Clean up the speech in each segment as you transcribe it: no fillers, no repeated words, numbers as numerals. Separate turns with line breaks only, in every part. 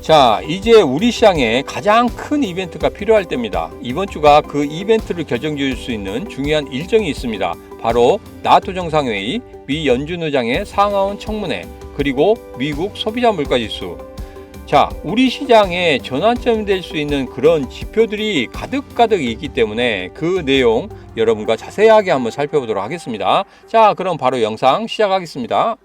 자, 이제 우리 시장에 가장 큰 이벤트가 필요할 때입니다. 이번 주가 그 이벤트를 결정지을 수 있는 중요한 일정이 있습니다. 바로 나토 정상회의, 미 연준 의장의 상하원 청문회, 그리고 미국 소비자 물가지수. 자, 우리 시장에 전환점이 될 수 있는 그런 지표들이 가득가득 있기 때문에 그 내용 여러분과 자세하게 한번 살펴보도록 하겠습니다. 자, 그럼 바로 영상 시작하겠습니다.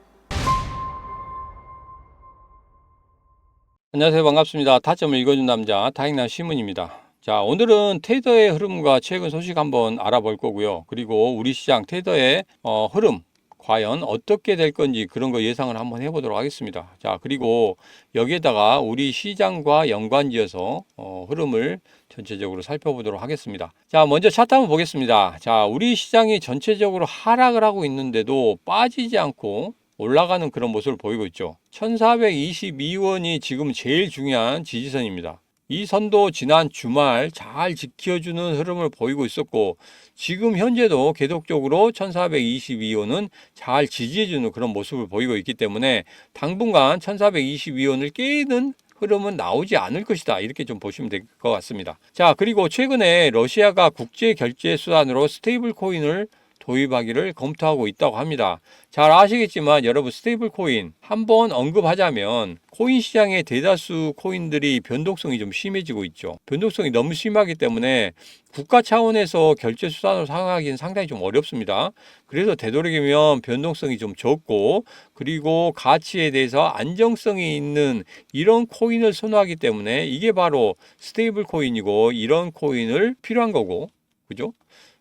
안녕하세요. 반갑습니다. 타점을 읽어준 남자 다익남 신문입니다. 자, 오늘은 테더의 흐름과 최근 소식 한번 알아볼 거고요. 그리고 우리 시장 테더의 흐름 과연 어떻게 될 건지 그런 거 예상을 한번 해보도록 하겠습니다. 자, 그리고 여기에다가 우리 시장과 연관지어서 흐름을 전체적으로 살펴보도록 하겠습니다. 자, 먼저 차트 한번 보겠습니다. 자, 우리 시장이 전체적으로 하락을 하고 있는데도 빠지지 않고 올라가는 그런 모습을 보이고 있죠. 1422원이 지금 제일 중요한 지지선입니다. 이 선도 지난 주말 잘 지켜주는 흐름을 보이고 있었고, 지금 현재도 계속적으로 1422원은 잘 지지해주는 그런 모습을 보이고 있기 때문에 당분간 1422원을 깨는 흐름은 나오지 않을 것이다, 이렇게 좀 보시면 될 것 같습니다. 자, 그리고 최근에 러시아가 국제 결제 수단으로 스테이블 코인을 도입하기를 검토하고 있다고 합니다. 잘 아시겠지만 여러분, 스테이블 코인 한번 언급하자면 코인 시장의 대다수 코인들이 변동성이 좀 심해지고 있죠. 변동성이 너무 심하기 때문에 국가 차원에서 결제 수단으로 사용하기는 상당히 좀 어렵습니다. 그래서 되도록이면 변동성이 좀 적고, 그리고 가치에 대해서 안정성이 있는 이런 코인을 선호하기 때문에 이게 바로 스테이블 코인이고, 이런 코인을 필요한 거고, 그죠?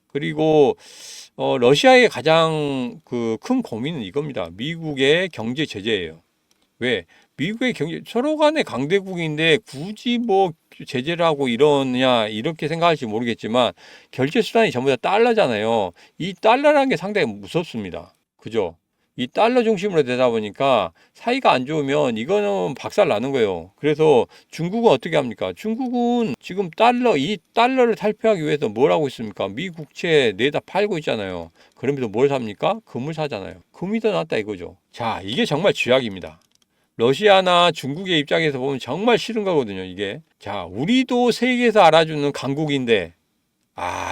그리고 러시아의 가장 큰 고민은 이겁니다. 미국의 경제 제재예요. 왜? 미국의 경제, 서로 간의 강대국인데 굳이 뭐 제재를 하고 이러냐, 이렇게 생각할지 모르겠지만 결제 수단이 전부 다 달러잖아요. 이 달러라는 게 상당히 무섭습니다. 그죠? 이 달러 중심으로 되다 보니까 사이가 안 좋으면 이거는 박살 나는 거예요. 그래서 중국은 어떻게 합니까? 중국은 지금 이 달러를 탈피하기 위해서 뭘 하고 있습니까? 미 국채 내다 팔고 있잖아요. 그러면서 뭘 삽니까? 금을 사잖아요. 금이 더 낫다 이거죠. 자, 이게 정말 쥐약입니다. 러시아나 중국의 입장에서 보면 정말 싫은 거거든요, 이게. 자, 우리도 세계에서 알아주는 강국인데,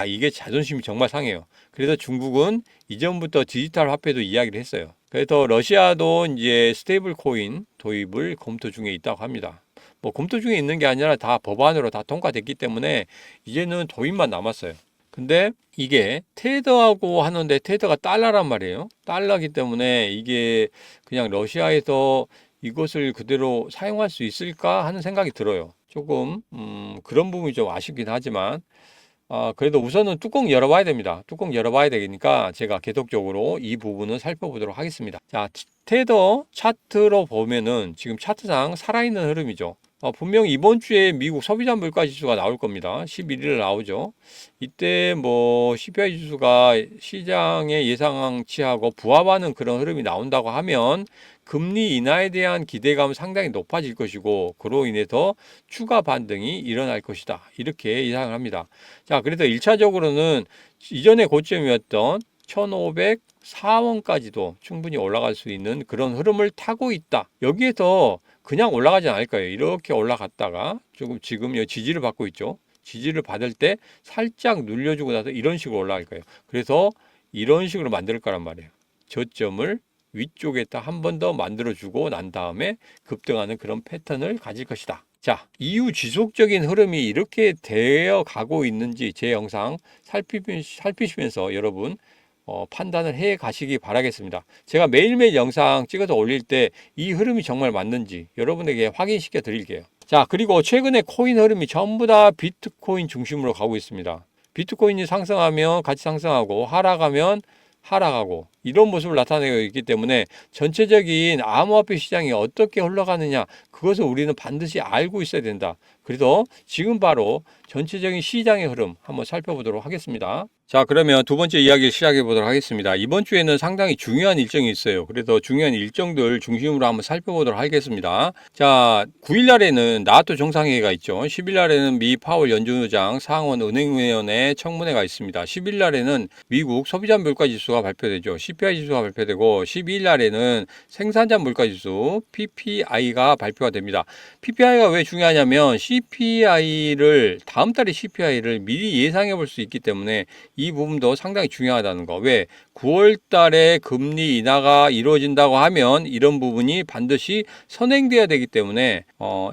이게 자존심이 정말 상해요. 그래서 중국은 이전부터 디지털 화폐도 이야기를 했어요. 그래서 러시아도 이제 스테이블 코인 도입을 검토 중에 있다고 합니다. 뭐 검토 중에 있는 게 아니라 다 법안으로 다 통과됐기 때문에 이제는 도입만 남았어요. 근데 이게 테더하고 하는데 테더가 달러란 말이에요. 달러기 때문에 이게 그냥 러시아에서 이것을 그대로 사용할 수 있을까 하는 생각이 들어요. 조금 그런 부분이 좀 아쉽긴 하지만 그래도 우선은 뚜껑 열어봐야 됩니다. 뚜껑 열어봐야 되니까 제가 계속적으로 이 부분을 살펴보도록 하겠습니다. 자, 테더 차트로 보면은 지금 차트상 살아있는 흐름이죠. 분명 이번 주에 미국 소비자 물가 지수가 나올 겁니다. 11일 나오죠. 이때 뭐 CPI 지수가 시장의 예상치하고 부합하는 그런 흐름이 나온다고 하면 금리 인하에 대한 기대감은 상당히 높아질 것이고, 그로 인해서 추가 반등이 일어날 것이다, 이렇게 예상을 합니다. 자, 그래서 1차적으로는 이전의 고점이었던 1504원까지도 충분히 올라갈 수 있는 그런 흐름을 타고 있다. 여기에서 그냥 올라가지 않을 거예요. 이렇게 올라갔다가 지금 지지를 받고 있죠. 지지를 받을 때 살짝 눌려주고 나서 이런 식으로 올라갈 거예요. 그래서 이런 식으로 만들 거란 말이에요. 저점을 위쪽에다 한 번 더 만들어주고 난 다음에 급등하는 그런 패턴을 가질 것이다. 자, 이후 지속적인 흐름이 이렇게 되어 가고 있는지 제 영상 살피시면서 여러분 판단을 해 가시기 바라겠습니다. 제가 매일매일 영상 찍어서 올릴 때 이 흐름이 정말 맞는지 여러분에게 확인시켜 드릴게요. 자, 그리고 최근에 코인 흐름이 전부 다 비트코인 중심으로 가고 있습니다. 비트코인이 상승하면 같이 상승하고, 하락하면 하락하고, 이런 모습을 나타내고 있기 때문에 전체적인 암호화폐 시장이 어떻게 흘러가느냐, 그것을 우리는 반드시 알고 있어야 된다. 그래서 지금 바로 전체적인 시장의 흐름 한번 살펴보도록 하겠습니다. 자, 그러면 두 번째 이야기를 시작해 보도록 하겠습니다. 이번 주에는 상당히 중요한 일정이 있어요. 그래서 중요한 일정들 중심으로 한번 살펴보도록 하겠습니다. 자, 9일 날에는 나토 정상회의가 있죠. 10일 날에는 미 파월 연준의장 상원 은행위원회 청문회가 있습니다. 10일 날에는 미국 소비자 물가지수가 발표되죠. CPI 지수가 발표되고 12일 날에는 생산자 물가지수 PPI가 발표가 됩니다. PPI가 왜 중요하냐면 다음 달의 CPI를 미리 예상해 볼 수 있기 때문에 이 부분도 상당히 중요하다는 거. 왜? 9월 달에 금리 인하가 이루어진다고 하면 이런 부분이 반드시 선행돼야 되기 때문에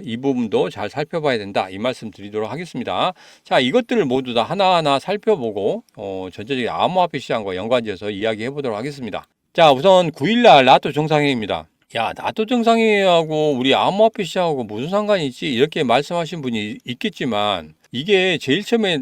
이 부분도 잘 살펴봐야 된다. 이 말씀 드리도록 하겠습니다. 자, 이것들을 모두 다 하나하나 살펴보고 전체적인 암호화폐 시장과 연관지어서 이야기해 보도록 하겠습니다. 자, 우선 9일날 나토 정상회의입니다. 야, 나토 정상회의하고 우리 암호화폐 시장하고 무슨 상관이 있지? 이렇게 말씀하신 분이 있겠지만 이게 제일 처음에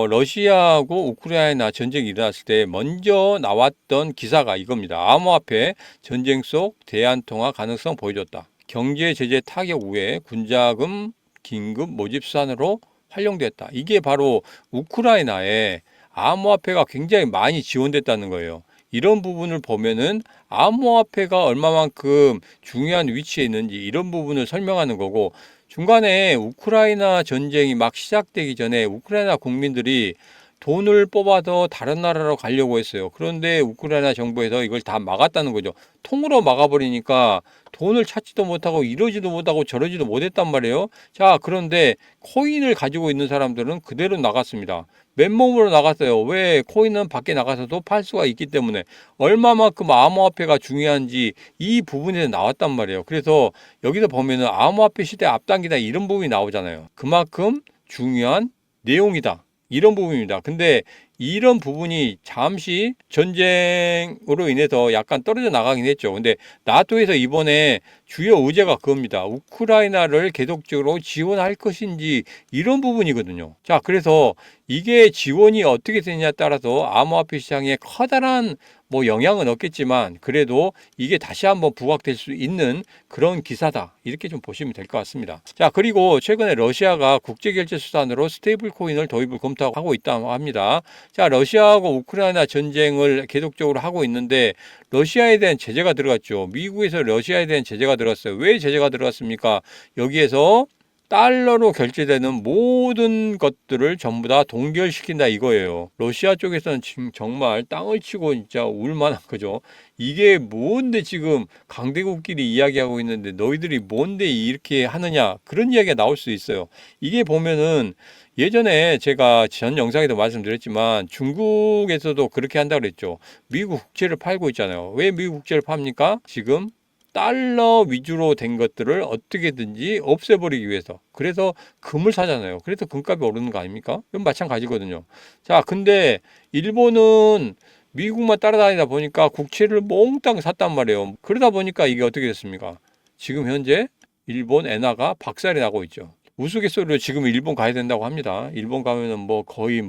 러시아하고 우크라이나 전쟁이 일어났을 때 먼저 나왔던 기사가 이겁니다. 암호화폐 전쟁 속 대안 통화 가능성 보여줬다. 경제 제재 타격 후에 군자금 긴급 모집 수단으로 활용됐다. 이게 바로 우크라이나에 암호화폐가 굉장히 많이 지원됐다는 거예요. 이런 부분을 보면은 암호화폐가 얼마만큼 중요한 위치에 있는지 이런 부분을 설명하는 거고, 중간에 우크라이나 전쟁이 막 시작되기 전에 우크라이나 국민들이 돈을 뽑아서 다른 나라로 가려고 했어요. 그런데 우크라이나 정부에서 이걸 다 막았다는 거죠. 통으로 막아버리니까 돈을 찾지도 못하고 이러지도 못하고 저러지도 못했단 말이에요. 자, 그런데 코인을 가지고 있는 사람들은 그대로 나갔습니다. 맨몸으로 나갔어요. 왜? 코인은 밖에 나가서도 팔 수가 있기 때문에. 얼마만큼 암호화폐가 중요한지 이 부분에서 나왔단 말이에요. 그래서 여기서 보면은 암호화폐 시대 앞당기다 이런 부분이 나오잖아요. 그만큼 중요한 내용이다. 이런 부분입니다. 근데 이런 부분이 잠시 전쟁으로 인해서 약간 떨어져 나가긴 했죠. 근데 나토에서 이번에 주요 의제가 그겁니다. 우크라이나를 계속적으로 지원할 것인지 이런 부분이거든요. 자, 그래서 이게 지원이 어떻게 되느냐에 따라서 암호화폐 시장에 커다란 영향은 없겠지만 그래도 이게 다시 한번 부각될 수 있는 그런 기사다. 이렇게 좀 보시면 될 것 같습니다. 자, 그리고 최근에 러시아가 국제결제 수단으로 스테이블 코인을 도입을 검토하고 있다고 합니다. 자, 러시아하고 우크라이나 전쟁을 계속적으로 하고 있는데 러시아에 대한 제재가 들어갔죠. 미국에서 러시아에 대한 제재가 들어갔어요. 왜 제재가 들어갔습니까? 여기에서 달러로 결제되는 모든 것들을 전부 다 동결시킨다 이거예요. 러시아 쪽에서는 지금 정말 땅을 치고 진짜 울만한 거죠. 이게 뭔데 지금 강대국끼리 이야기하고 있는데 너희들이 뭔데 이렇게 하느냐 그런 이야기가 나올 수 있어요. 이게 보면은 예전에 제가 전 영상에도 말씀드렸지만 중국에서도 그렇게 한다고 그랬죠. 미국 국채를 팔고 있잖아요. 왜 미국 국채를 팝니까? 지금 달러 위주로 된 것들을 어떻게든지 없애버리기 위해서. 그래서 금을 사잖아요. 그래서 금값이 오르는 거 아닙니까? 이건 마찬가지거든요. 자, 근데 일본은 미국만 따라다니다 보니까 국채를 몽땅 샀단 말이에요. 그러다 보니까 이게 어떻게 됐습니까? 지금 현재 일본 엔화가 박살이 나고 있죠. 우스갯소리로 지금 일본 가야 된다고 합니다. 일본 가면은 거의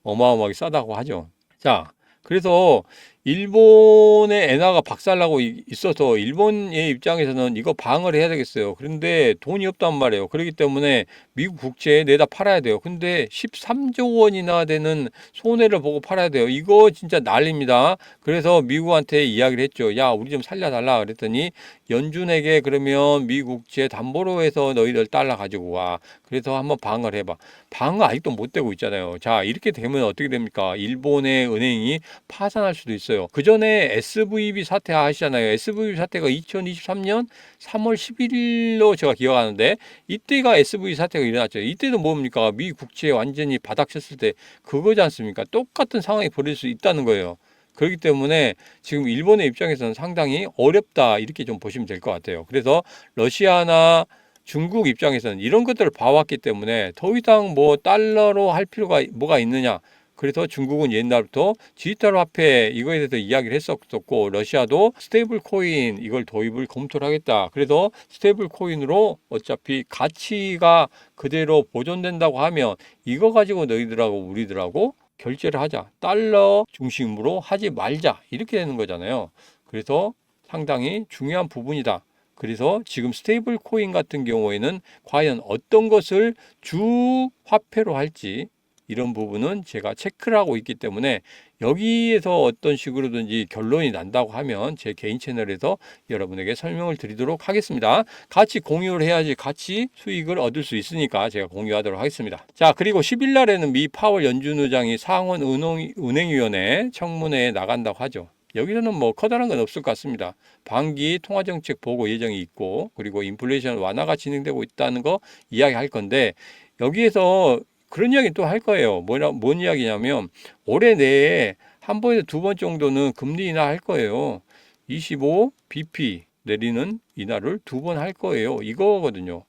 어마어마하게 싸다고 하죠. 자, 그래서 일본의 엔화가 박살나고 있어서 일본의 입장에서는 이거 방어를 해야 되겠어요. 그런데 돈이 없단 말이에요. 그렇기 때문에 미국 국채에 내다 팔아야 돼요. 근데 13조 원이나 되는 손해를 보고 팔아야 돼요. 이거 진짜 난리입니다. 그래서 미국한테 이야기를 했죠. 야, 우리 좀 살려달라 그랬더니 연준에게 그러면 미국 국채 담보로 해서 너희들 달러 가지고 와. 그래서 한번 방어를 해봐. 방어 아직도 못 되고 있잖아요. 자, 이렇게 되면 어떻게 됩니까? 일본의 은행이 파산할 수도 있어요. 그 전에 SVB 사태 아시잖아요. SVB 사태가 2023년 3월 11일로 제가 기억하는데 이때가 SVB 사태가 일어났죠. 이때도 뭡니까? 미 국채 완전히 바닥쳤을 때 그거지 않습니까? 똑같은 상황이 벌어질 수 있다는 거예요. 그렇기 때문에 지금 일본의 입장에서는 상당히 어렵다 이렇게 좀 보시면 될 것 같아요. 그래서 러시아나 중국 입장에서는 이런 것들을 봐왔기 때문에 더 이상 달러로 할 필요가 뭐가 있느냐. 그래서 중국은 옛날부터 디지털 화폐 이거에 대해서 이야기를 했었고 러시아도 스테이블 코인 이걸 도입을 검토를 하겠다. 그래서 스테이블 코인으로 어차피 가치가 그대로 보존된다고 하면 이거 가지고 너희들하고 우리들하고 결제를 하자. 달러 중심으로 하지 말자. 이렇게 되는 거잖아요. 그래서 상당히 중요한 부분이다. 그래서 지금 스테이블 코인 같은 경우에는 과연 어떤 것을 주 화폐로 할지 이런 부분은 제가 체크를 하고 있기 때문에 여기에서 어떤 식으로든지 결론이 난다고 하면 제 개인 채널에서 여러분에게 설명을 드리도록 하겠습니다. 같이 공유를 해야지 같이 수익을 얻을 수 있으니까 제가 공유하도록 하겠습니다. 자, 그리고 10일 날에는 미 파월 연준 의장이 상원 은행위원회 청문회에 나간다고 하죠. 여기서는 뭐 커다란 건 없을 것 같습니다. 반기 통화정책 보고 예정이 있고, 그리고 인플레이션 완화가 진행되고 있다는 거 이야기할 건데, 여기에서 그런 이야기 또 할 거예요. 뭔 이야기냐면 올해 내에 한 번에서 두 번 정도는 금리 인하할 거예요. 25 bp 내리는 인하를 두 번 할 거예요. 이거거든요.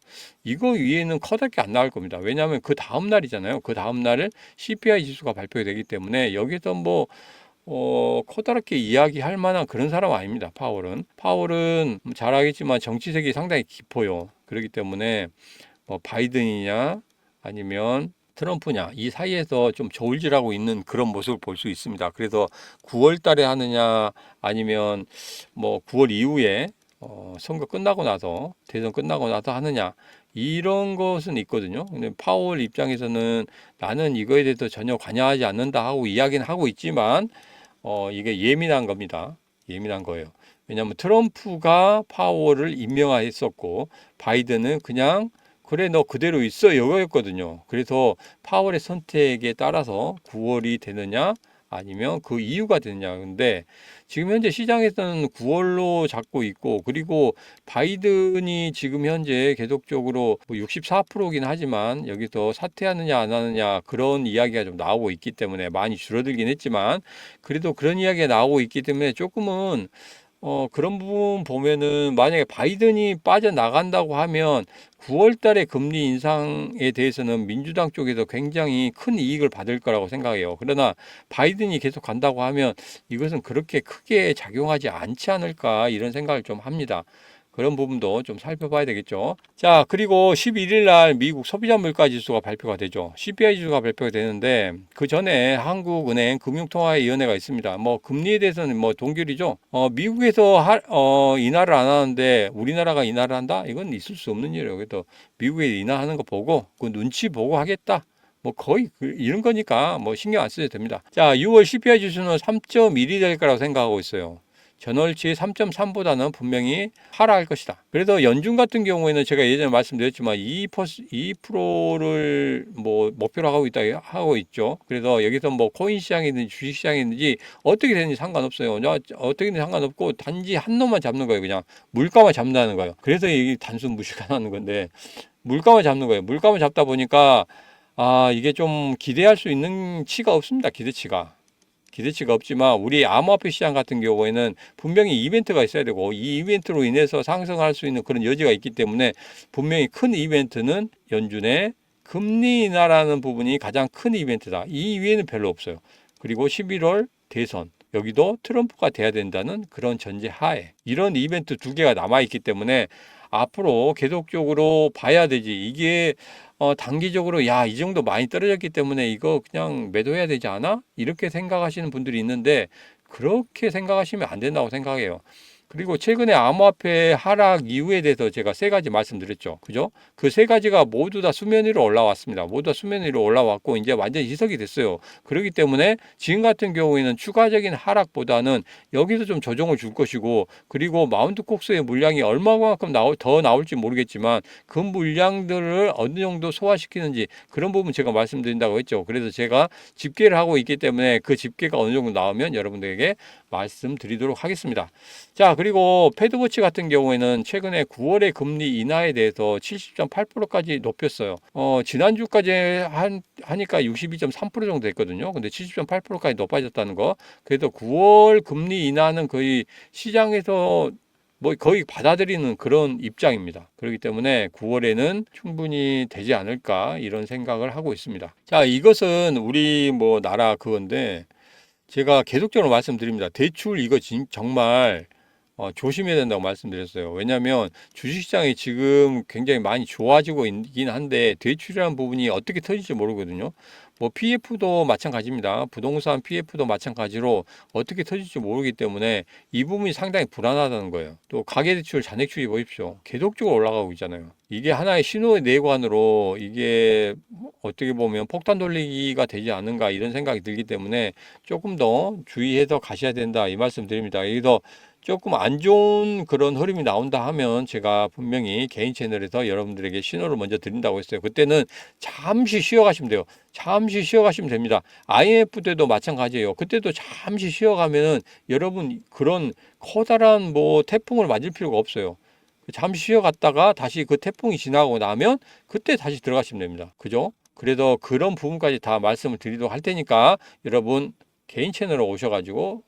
이거 위에는 커다랗게 안 나올 겁니다. 왜냐하면 그 다음 날이잖아요. 그 다음 날에 CPI 지수가 발표되기 때문에 여기서 뭐 커다랗게 이야기할 만한 그런 사람 아닙니다. 파월은 잘 알겠지만 정치색이 상당히 깊어요. 그렇기 때문에 뭐 바이든이냐 아니면 트럼프냐 이 사이에서 좀 저울질하고 있는 그런 모습을 볼 수 있습니다. 그래서 9월 달에 하느냐 아니면 뭐 9월 이후에 선거 끝나고 나서 대선 끝나고 나서 하느냐 이런 것은 있거든요. 근데 파월 입장에서는 나는 이거에 대해서 전혀 관여하지 않는다 하고 이야기는 하고 있지만 이게 예민한 겁니다. 예민한 거예요. 왜냐하면 트럼프가 파월을 임명했었고 바이든은 그냥 그래 너 그대로 있어 이거였거든요. 그래서 파월의 선택에 따라서 9월이 되느냐 아니면 그 이유가 되느냐. 근데 지금 현재 시장에서는 9월로 잡고 있고 그리고 바이든이 지금 현재 계속적으로 64%긴 하지만 여기서 사퇴하느냐 안 하느냐 그런 이야기가 좀 나오고 있기 때문에 많이 줄어들긴 했지만 그래도 그런 이야기가 나오고 있기 때문에 조금은 그런 부분 보면은 만약에 바이든이 빠져나간다고 하면 9월 달에 금리 인상에 대해서는 민주당 쪽에서 굉장히 큰 이익을 받을 거라고 생각해요. 그러나 바이든이 계속 간다고 하면 이것은 그렇게 크게 작용하지 않지 않을까 이런 생각을 좀 합니다. 그런 부분도 좀 살펴봐야 되겠죠. 자, 그리고 11일 날 미국 소비자 물가 지수가 발표가 되죠. CPI 지수가 발표가 되는데 그 전에 한국은행 금융통화위원회가 있습니다. 뭐 금리에 대해서는 뭐 동결이죠. 미국에서 인하를 안 하는데 우리나라가 인하를 한다? 이건 있을 수 없는 일이에요. 그래서 미국에 인하하는 거 보고 그 눈치 보고 하겠다. 뭐 거의 이런 거니까 뭐 신경 안 쓰셔도 됩니다. 자, 6월 CPI 지수는 3.1이 될 거라고 생각하고 있어요. 전월치 3.3보다는 분명히 하락할 것이다. 그래서 연준 같은 경우에는 제가 예전에 말씀드렸지만 2%를 뭐 목표로 하고 있다 하고 있죠. 그래서 여기서 뭐 코인 시장이든지 주식 시장이든지 어떻게 되는지 상관없어요. 어떻게 되는지 상관없고 단지 한 놈만 잡는 거예요. 그냥 물가만 잡는다는 거예요. 그래서 이게 단순 무시가 나는 건데 물가만 잡는 거예요. 물가만 잡다 보니까 이게 좀 기대할 수 있는 치가 없습니다. 기대치가 없지만 우리 암호화폐 시장 같은 경우에는 분명히 이벤트가 있어야 되고 이 이벤트로 인해서 상승할 수 있는 그런 여지가 있기 때문에 분명히 큰 이벤트는 연준의 금리 인하라는 부분이 가장 큰 이벤트다. 이 위에는 별로 없어요. 그리고 11월 대선 여기도 트럼프가 돼야 된다는 그런 전제 하에 이런 이벤트 두 개가 남아있기 때문에 앞으로 계속적으로 봐야 되지. 이게 단기적으로 야, 이 정도 많이 떨어졌기 때문에 이거 그냥 매도해야 되지 않아? 이렇게 생각하시는 분들이 있는데 그렇게 생각하시면 안 된다고 생각해요. 그리고 최근에 암호화폐 하락 이유에 대해서 제가 세 가지 말씀드렸죠. 그죠? 그 세 가지가 모두 다 수면 위로 올라왔습니다. 모두 다 수면 위로 올라왔고 이제 완전히 희석이 됐어요. 그렇기 때문에 지금 같은 경우에는 추가적인 하락보다는 여기서 좀 조정을 줄 것이고 그리고 마운트 콕스의 물량이 얼마만큼 더 나올지 모르겠지만 그 물량들을 어느 정도 소화시키는지 그런 부분 제가 말씀드린다고 했죠. 그래서 제가 집계를 하고 있기 때문에 그 집계가 어느 정도 나오면 여러분들에게 말씀드리도록 하겠습니다. 자, 그리고 패드워치 같은 경우에는 최근에 9월의 금리 인하에 대해서 70.8%까지 높였어요. 지난주까지 하니까 62.3% 정도 됐거든요. 근데 70.8%까지 높아졌다는 거. 그래서 9월 금리 인하는 거의 시장에서 뭐 거의 받아들이는 그런 입장입니다. 그렇기 때문에 9월에는 충분히 되지 않을까 이런 생각을 하고 있습니다. 자, 이것은 우리 뭐 나라 그건데 제가 계속적으로 말씀드립니다. 대출 이거 정말 조심해야 된다고 말씀드렸어요. 왜냐하면 주식시장이 지금 굉장히 많이 좋아지고 있긴 한데 대출이라는 부분이 어떻게 터질지 모르거든요. 뭐 PF도 마찬가지입니다. 부동산 PF도 마찬가지로 어떻게 터질지 모르기 때문에 이 부분이 상당히 불안하다는 거예요. 또 가계대출, 잔액출이 보십시오. 계속적으로 올라가고 있잖아요. 이게 하나의 신호의 내관으로 이게 어떻게 보면 폭탄 돌리기가 되지 않는가 이런 생각이 들기 때문에 조금 더 주의해서 가셔야 된다 이 말씀 드립니다. 그래서 조금 안 좋은 그런 흐름이 나온다 하면 제가 분명히 개인 채널에서 여러분들에게 신호를 먼저 드린다고 했어요. 그때는 잠시 쉬어가시면 돼요. 잠시 쉬어가시면 됩니다. IMF 때도 마찬가지예요. 그때도 잠시 쉬어가면은 여러분 그런 커다란 뭐 태풍을 맞을 필요가 없어요. 잠시 쉬어갔다가 다시 그 태풍이 지나고 나면 그때 다시 들어가시면 됩니다. 그죠? 그래서 그런 부분까지 다 말씀을 드리도록 할 테니까 여러분 개인 채널로 오셔가지고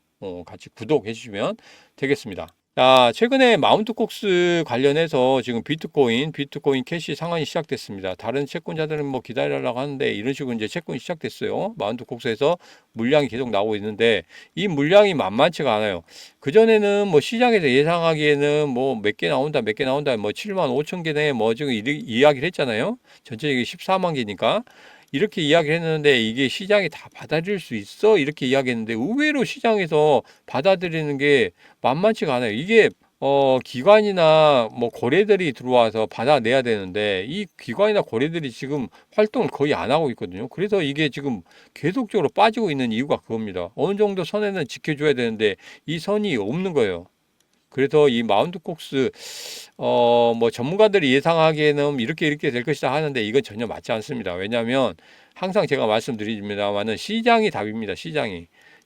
같이 구독해 주시면 되겠습니다. 자, 최근에 마운트 콕스 관련해서 지금 비트코인 캐시 상한이 시작됐습니다. 다른 채권자들은 뭐 기다리라고 하는데 이런 식으로 이제 채권이 시작됐어요. 마운트 콕스에서 물량이 계속 나오고 있는데 이 물량이 만만치가 않아요. 그전에는 뭐 시장에서 예상하기에는 뭐 몇 개 나온다, 뭐 7만 5천 개네, 뭐 지금 이야기를 했잖아요. 전체적인 14만 개니까. 이렇게 이야기를 했는데 이게 시장이 다 받아들일 수 있어? 이렇게 이야기했는데 의외로 시장에서 받아들이는 게 만만치가 않아요. 이게 기관이나 뭐 거래들이 들어와서 받아내야 되는데 이 기관이나 거래들이 지금 활동을 거의 안 하고 있거든요. 그래서 이게 지금 계속적으로 빠지고 있는 이유가 그겁니다. 어느 정도 선에는 지켜줘야 되는데 이 선이 없는 거예요. 그래서 이 마운트 콕스 뭐 전문가들이 예상하기에는 이렇게 될 것이다 하는데 이건 전혀 맞지 않습니다. 왜냐하면 항상 제가 말씀드립니다만은 시장이 답입니다.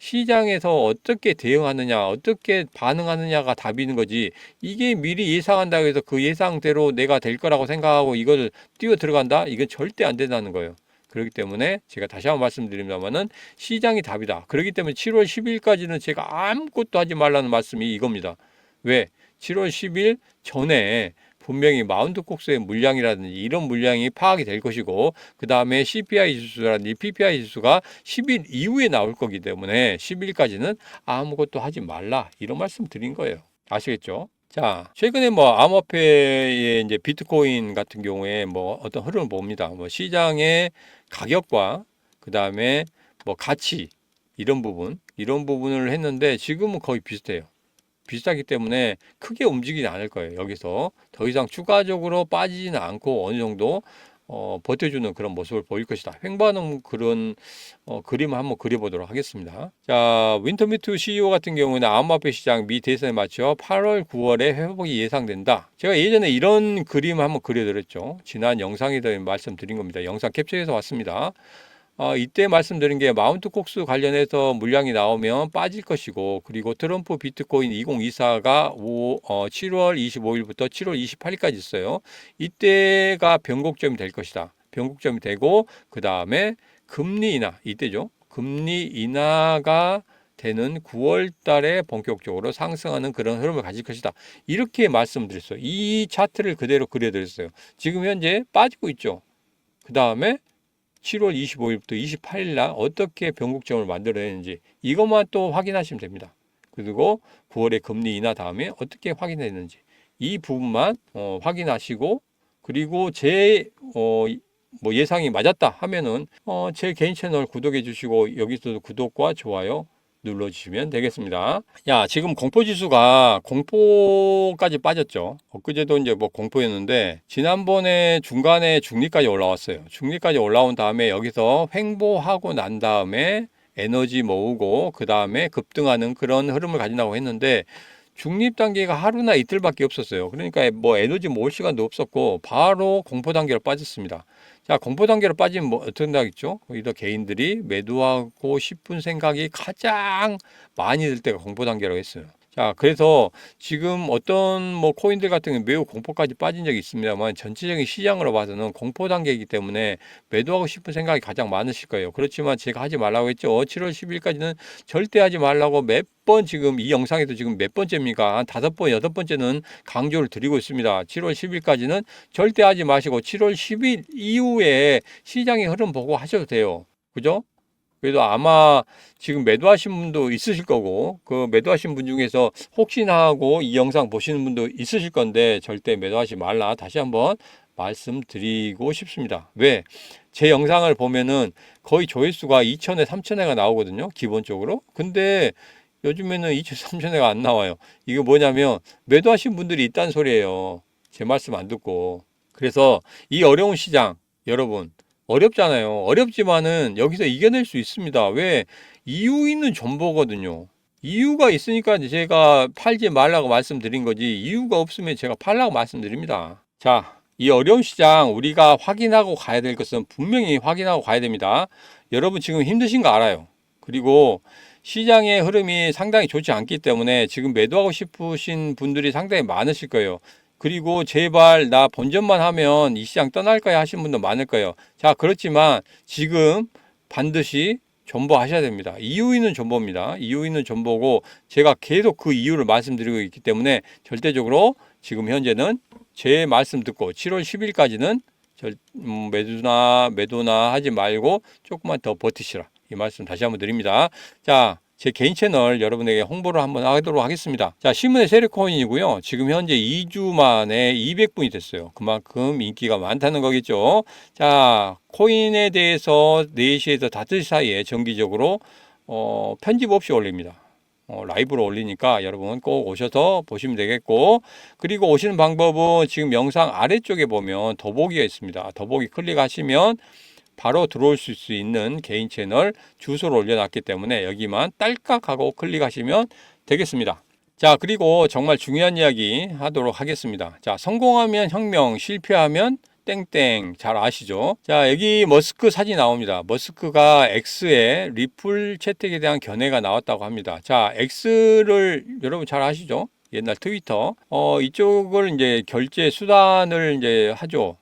시장에서 어떻게 대응하느냐, 어떻게 반응하느냐가 답이는 거지. 이게 미리 예상한다고 해서 그 예상대로 내가 될 거라고 생각하고 이걸 뛰어 들어간다? 이건 절대 안 된다는 거예요. 그렇기 때문에 제가 다시 한번 말씀드립니다만은 시장이 답이다. 그렇기 때문에 7월 10일까지는 제가 아무것도 하지 말라는 말씀이 이겁니다. 왜? 7월 10일 전에 분명히 마운트 콕스의 물량이라든지 이런 물량이 파악이 될 것이고 그 다음에 CPI 지수라든지 PPI 지수가 10일 이후에 나올 거기 때문에 10일까지는 아무것도 하지 말라 이런 말씀 드린 거예요. 아시겠죠? 자, 최근에 뭐 암호화폐의 이제 비트코인 같은 경우에 뭐 어떤 흐름을 봅니다. 뭐 시장의 가격과 그 다음에 뭐 가치 이런 부분을 했는데 지금은 거의 비슷해요. 비슷하기 때문에 크게 움직이지 않을 거예요. 여기서 더 이상 추가적으로 빠지지는 않고 어느 정도 버텨주는 그런 모습을 보일 것이다. 횡보하는 그런 그림을 한번 그려보도록 하겠습니다. 자, 윈터미투 CEO 같은 경우는 암호화폐 시장 미 대선에 맞춰 8월, 9월에 회복이 예상된다. 제가 예전에 이런 그림을 한번 그려드렸죠. 지난 영상에도 말씀드린 겁니다. 영상 캡처해서 왔습니다. 이때 말씀드린 게 마운트 콕스 관련해서 물량이 나오면 빠질 것이고 그리고 트럼프 비트코인 2024가 7월 25일부터 7월 28일까지 있어요. 이때가 변곡점이 될 것이다. 변곡점이 되고 그 다음에 금리 인하 이때죠. 금리 인하가 되는 9월 달에 본격적으로 상승하는 그런 흐름을 가질 것이다. 이렇게 말씀드렸어요. 이 차트를 그대로 그려드렸어요. 지금 현재 빠지고 있죠. 그 다음에 7월 25일부터 28일 날 어떻게 변곡점을 만들어내는지 이것만 또 확인하시면 됩니다. 그리고 9월에 금리 인하 다음에 어떻게 확인했는지 이 부분만 확인하시고 그리고 제 뭐 예상이 맞았다 하면은 제 개인 채널 구독해 주시고 여기서도 구독과 좋아요 눌러주시면 되겠습니다. 야, 지금 공포지수가 공포까지 빠졌죠. 엊그제도 이제 뭐 공포였는데, 지난번에 중간에 중립까지 올라왔어요. 중립까지 올라온 다음에 여기서 횡보하고 난 다음에 에너지 모으고, 그 다음에 급등하는 그런 흐름을 가진다고 했는데, 중립 단계가 하루나 이틀밖에 없었어요. 그러니까 뭐 에너지 모을 시간도 없었고, 바로 공포 단계로 빠졌습니다. 자, 공포 단계로 빠지면 뭐 어떻게 된다겠죠? 거기다 개인들이 매도하고 싶은 생각이 가장 많이 들 때가 공포 단계라고 했어요. 자, 그래서 지금 어떤 뭐 코인들 같은 경우 매우 공포까지 빠진 적이 있습니다만 전체적인 시장으로 봐서는 공포 단계이기 때문에 매도하고 싶은 생각이 가장 많으실 거예요. 그렇지만 제가 하지 말라고 했죠. 7월 10일까지는 절대 하지 말라고 몇 번 지금 이 영상에도 지금 몇 번째입니까? 한 5번, 8번째는 강조를 드리고 있습니다. 7월 10일까지는 절대 하지 마시고 7월 10일 이후에 시장의 흐름 보고 하셔도 돼요. 그죠? 그래도 아마 지금 매도하신 분도 있으실 거고, 그 매도하신 분 중에서 혹시나 하고 이 영상 보시는 분도 있으실 건데 절대 매도하지 말라. 다시 한번 말씀드리고 싶습니다. 왜? 제 영상을 보면은 거의 조회수가 2,000회, 3,000회가 나오거든요. 기본적으로. 근데 요즘에는 2,000, 3,000회가 안 나와요. 이게 뭐냐면 매도하신 분들이 있다는 소리예요. 제 말씀 안 듣고. 그래서 이 어려운 시장, 여러분, 어렵잖아요. 어렵지만은 여기서 이겨낼 수 있습니다. 왜? 이유 있는 정보거든요. 이유가 있으니까 제가 팔지 말라고 말씀드린 거지, 이유가 없으면 제가 팔라고 말씀드립니다. 자, 이 어려운 시장 우리가 확인하고 가야 될 것은 분명히 확인하고 가야 됩니다. 여러분 지금 힘드신 거 알아요. 그리고 시장의 흐름이 상당히 좋지 않기 때문에 지금 매도하고 싶으신 분들이 상당히 많으실 거예요. 그리고 제발 나 본전만 하면 이 시장 떠날 거야 하신 분도 많을 거예요. 자, 그렇지만 지금 반드시 존버하셔야 됩니다. 이유 있는 존버입니다. 이유 있는 존버고 제가 계속 그 이유를 말씀드리고 있기 때문에 절대적으로 지금 현재는 제 말씀 듣고 7월 10일까지는 매도나 하지 말고 조금만 더 버티시라. 이 말씀 다시 한번 드립니다. 자, 제 개인 채널 여러분에게 홍보를 한번 하도록 하겠습니다. 자, 신문의 세력코인이고요. 지금 현재 2주 만에 200분이 됐어요. 그만큼 인기가 많다는 거겠죠. 자, 코인에 대해서 4시에서 5시 사이에 정기적으로 편집 없이 올립니다. 라이브로 올리니까 여러분 꼭 오셔서 보시면 되겠고, 그리고 오시는 방법은 지금 영상 아래쪽에 보면 더보기가 있습니다. 더보기 클릭하시면 바로 들어올 수 있는 개인 채널 주소를 올려놨기 때문에 여기만 딸깍 하고 클릭하시면 되겠습니다. 자, 그리고 정말 중요한 이야기 하도록 하겠습니다. 자, 성공하면 혁명, 실패하면 땡땡, 잘 아시죠? 자, 여기 머스크 사진이 나옵니다. 머스크가 X에 리플 채택에 대한 견해가 나왔다고 합니다. 자, X를 여러분 잘 아시죠? 옛날 트위터. 이쪽을 이제 결제 수단을 이제 하죠.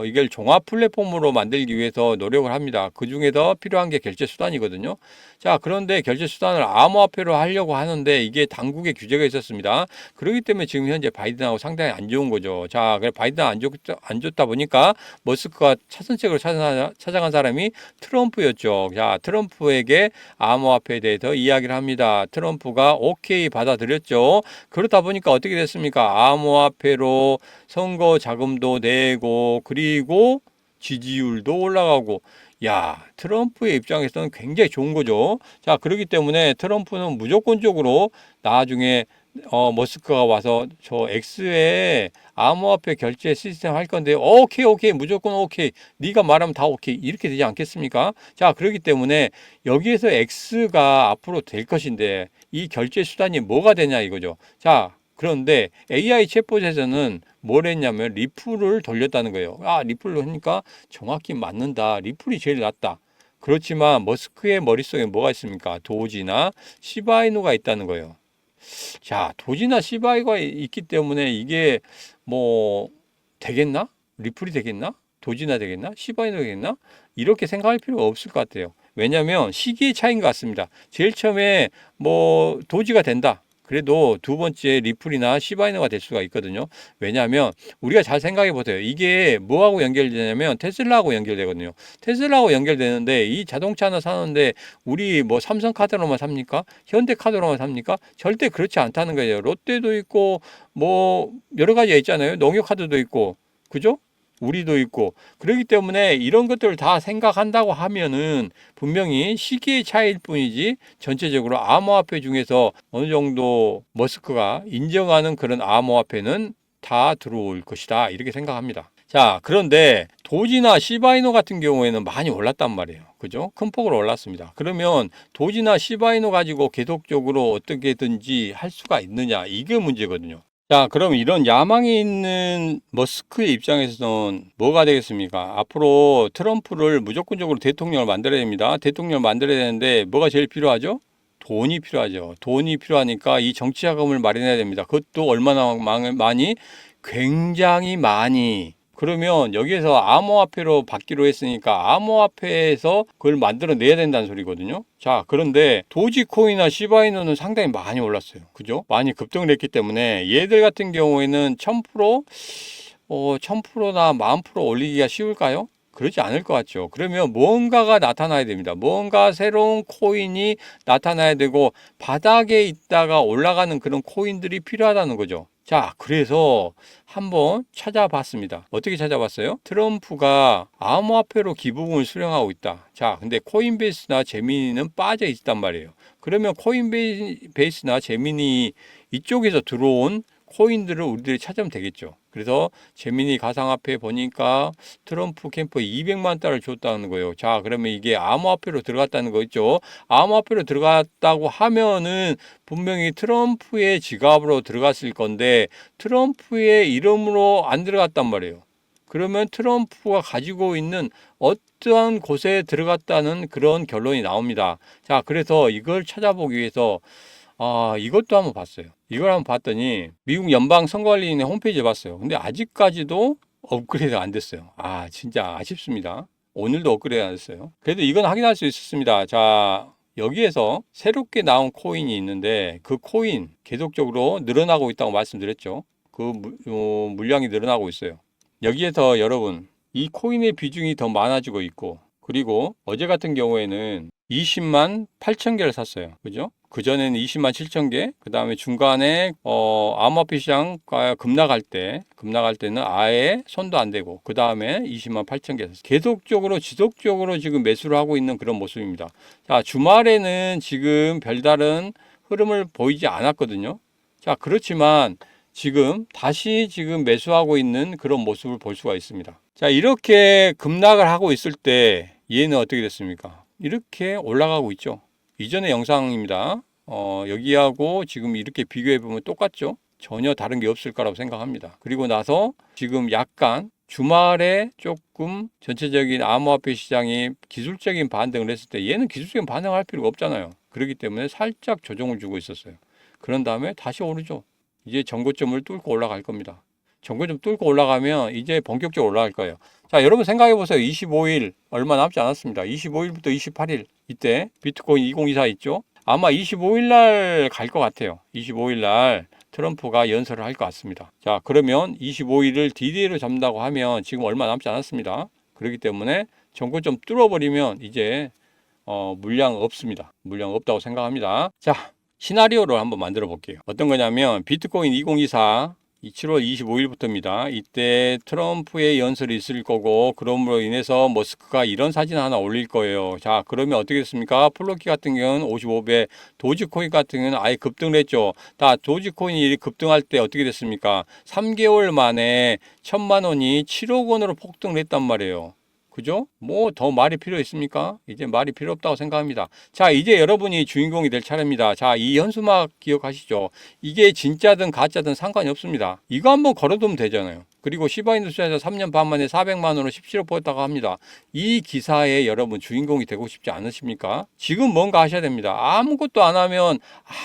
이걸 종합 플랫폼으로 만들기 위해서 노력을 합니다. 그 중에서 필요한 게 결제 수단이거든요. 자, 그런데 결제 수단을 암호화폐로 하려고 하는데 이게 당국의 규제가 있었습니다. 그렇기 때문에 지금 현재 바이든하고 상당히 안 좋은 거죠. 자, 그래 바이든 안 좋다 보니까 머스크가 차선책으로 찾아간 사람이 트럼프였죠. 자, 트럼프에게 암호화폐에 대해서 이야기를 합니다. 트럼프가 오케이 받아들였죠. 그렇다 보니까 어떻게 됐습니까? 암호화폐로 선거 자금도 내고 그리고 지지율도 올라가고, 야, 트럼프의 입장에서는 굉장히 좋은 거죠. 자, 그렇기 때문에 트럼프는 무조건적으로 나중에 머스크가 와서 저 X에 암호화폐 결제 시스템 할 건데 오케이 오케이 무조건 오케이, 네가 말하면 다 오케이, 이렇게 되지 않겠습니까? 자, 그렇기 때문에 여기에서 X가 앞으로 될 것인데 이 결제 수단이 뭐가 되냐 이거죠. 자, 그런데 AI 챗봇에서는 뭘 했냐면 리플을 돌렸다는 거예요. 아, 리플로 하니까 정확히 맞는다. 리플이 제일 낫다. 그렇지만 머스크의 머릿속에 뭐가 있습니까? 도지나 시바이누가 있다는 거예요. 자, 도지나 시바이누가 있기 때문에 이게 뭐 되겠나? 리플이 되겠나? 도지나 되겠나? 시바이누 되겠나? 이렇게 생각할 필요가 없을 것 같아요. 왜냐하면 시기의 차이인 것 같습니다. 제일 처음에 뭐 도지가 된다. 그래도 두 번째 리플이나 시바이너가 될 수가 있거든요. 왜냐하면 우리가 잘 생각해 보세요. 이게 뭐하고 연결되냐면 테슬라하고 연결되거든요. 테슬라하고 연결되는데 이 자동차 하나 사는데 우리 뭐 삼성카드로만 삽니까? 현대카드로만 삽니까? 절대 그렇지 않다는 거예요. 롯데도 있고 뭐 여러 가지가 있잖아요. 농협카드도 있고, 그죠? 우리도 있고. 그렇기 때문에 이런 것들을 다 생각한다고 하면은 분명히 시기의 차이일 뿐이지 전체적으로 암호화폐 중에서 어느 정도 머스크가 인정하는 그런 암호화폐는 다 들어올 것이다, 이렇게 생각합니다. 자, 그런데 도지나 시바이노 같은 경우에는 많이 올랐단 말이에요. 그죠? 큰 폭으로 올랐습니다. 그러면 도지나 시바이노 가지고 계속적으로 어떻게든지 할 수가 있느냐, 이게 문제거든요. 자, 그럼 이런 야망이 있는 머스크의 입장에서는 뭐가 되겠습니까? 앞으로 트럼프를 무조건적으로 대통령을 만들어야 됩니다. 대통령을 만들어야 되는데 뭐가 제일 필요하죠? 돈이 필요하죠. 돈이 필요하니까 이 정치 자금을 마련해야 됩니다. 그것도 얼마나 많이? 굉장히 많이. 그러면 여기에서 암호화폐로 받기로 했으니까 암호화폐에서 그걸 만들어내야 된다는 소리거든요. 자, 그런데 도지코인이나 시바이누는 상당히 많이 올랐어요. 그죠? 많이 급등을 했기 때문에 얘들 같은 경우에는 1000%, 1000%나 10,000% 올리기가 쉬울까요? 그렇지 않을 것 같죠. 그러면 뭔가가 나타나야 됩니다. 뭔가 새로운 코인이 나타나야 되고 바닥에 있다가 올라가는 그런 코인들이 필요하다는 거죠. 자, 그래서 한번 찾아봤습니다. 어떻게 찾아봤어요? 트럼프가 암호화폐로 기부금을 수령하고 있다. 자, 근데 코인베이스나 제미니는 빠져 있단 말이에요. 그러면 코인베이스나 제미니 이쪽에서 들어온 코인들을 우리들이 찾으면 되겠죠. 그래서 제미니 가상화폐 보니까 트럼프 캠프에 200만 달러를 줬다는 거예요. 자, 그러면 이게 암호화폐로 들어갔다는 거 있죠. 암호화폐로 들어갔다고 하면은 분명히 트럼프의 지갑으로 들어갔을 건데 트럼프의 이름으로 안 들어갔단 말이에요. 그러면 트럼프가 가지고 있는 어떠한 곳에 들어갔다는 그런 결론이 나옵니다. 자, 그래서 이걸 찾아보기 위해서 이것도 한번 봤어요. 이걸 한번 봤더니 미국 연방선거관리위원회 홈페이지에 봤어요. 근데 아직까지도 업그레이드가 안 됐어요. 진짜 아쉽습니다. 오늘도 업그레이드 안 됐어요. 그래도 이건 확인할 수 있었습니다. 자, 여기에서 새롭게 나온 코인이 있는데 그 코인 계속적으로 늘어나고 있다고 말씀드렸죠. 그 물량이 늘어나고 있어요. 여기에서 여러분, 이 코인의 비중이 더 많아지고 있고, 그리고 어제 같은 경우에는 20만 8천 개를 샀어요. 그죠? 그전에는 20만 7천 개, 그 다음에 중간에, 암호화폐 시장가 급락할 때는 아예 손도 안 대고, 그 다음에 20만 8천 개 샀어요. 계속적으로, 지속적으로 지금 매수를 하고 있는 그런 모습입니다. 자, 주말에는 지금 별다른 흐름을 보이지 않았거든요. 자, 그렇지만, 다시 매수하고 있는 그런 모습을 볼 수가 있습니다. 자, 이렇게 급락을 하고 있을 때 얘는 어떻게 됐습니까? 이렇게 올라가고 있죠. 이전의 영상입니다. 여기하고 지금 이렇게 비교해 보면 똑같죠? 전혀 다른 게 없을 거라고 생각합니다. 그리고 나서 지금 약간 주말에 조금 전체적인 암호화폐 시장이 기술적인 반등을 했을 때 얘는 기술적인 반응을 할 필요가 없잖아요. 그렇기 때문에 살짝 조정을 주고 있었어요. 그런 다음에 다시 오르죠. 이제 전고점을 뚫고 올라갈 겁니다. 전고점 뚫고 올라가면 이제 본격적으로 올라갈 거예요. 자, 여러분 생각해 보세요. 25일 얼마 남지 않았습니다. 25일부터 28일 이때 비트코인 2024 있죠? 아마 25일 날 갈 것 같아요. 25일 날 트럼프가 연설을 할 것 같습니다. 자, 그러면 25일을 D-Day로 잡는다고 하면 지금 얼마 남지 않았습니다. 그렇기 때문에 전고점 뚫어버리면 이제 물량 없습니다. 물량 없다고 생각합니다. 자, 시나리오를 한번 만들어 볼게요. 어떤 거냐면 비트코인 2024 7월 25일부터입니다. 이때 트럼프의 연설이 있을 거고 그럼으로 인해서 머스크가 이런 사진 하나 올릴 거예요. 자, 그러면 어떻게 됐습니까? 플로키 같은 경우는 55배, 도지코인 같은 경우는 아예 급등을 했죠. 도지코인이 급등할 때 어떻게 됐습니까? 3개월 만에 1,000만 원이 7억 원으로 폭등을 했단 말이에요. 그죠? 뭐 더 말이 필요 있습니까? 이제 말이 필요 없다고 생각합니다. 자, 이제 여러분이 주인공이 될 차례입니다. 자, 이 현수막 기억하시죠? 이게 진짜든 가짜든 상관이 없습니다. 이거 한번 걸어두면 되잖아요. 그리고 시바인도 투자에서 3년 반 만에 400만 원으로 17억 벌었다고 합니다. 이 기사에 여러분 주인공이 되고 싶지 않으십니까? 지금 뭔가 하셔야 됩니다. 아무것도 안 하면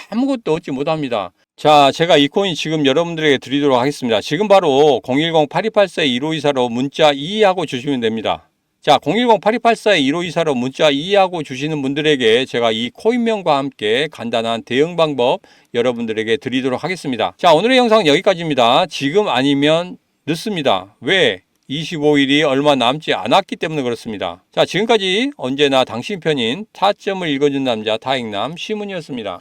아무것도 얻지 못합니다. 자, 제가 이 코인 지금 여러분들에게 드리도록 하겠습니다. 지금 바로 010-8284-1524로 문자 2하고 주시면 됩니다. 자, 010-8284-1524로 문자 2하고 주시는 분들에게 제가 이 코인명과 함께 간단한 대응 방법 여러분들에게 드리도록 하겠습니다. 자, 오늘의 영상은 여기까지입니다. 지금 아니면 늦습니다. 왜? 25일이 얼마 남지 않았기 때문에 그렇습니다. 자, 지금까지 언제나 당신 편인 타점을 읽어준 남자 타익남 시문이었습니다.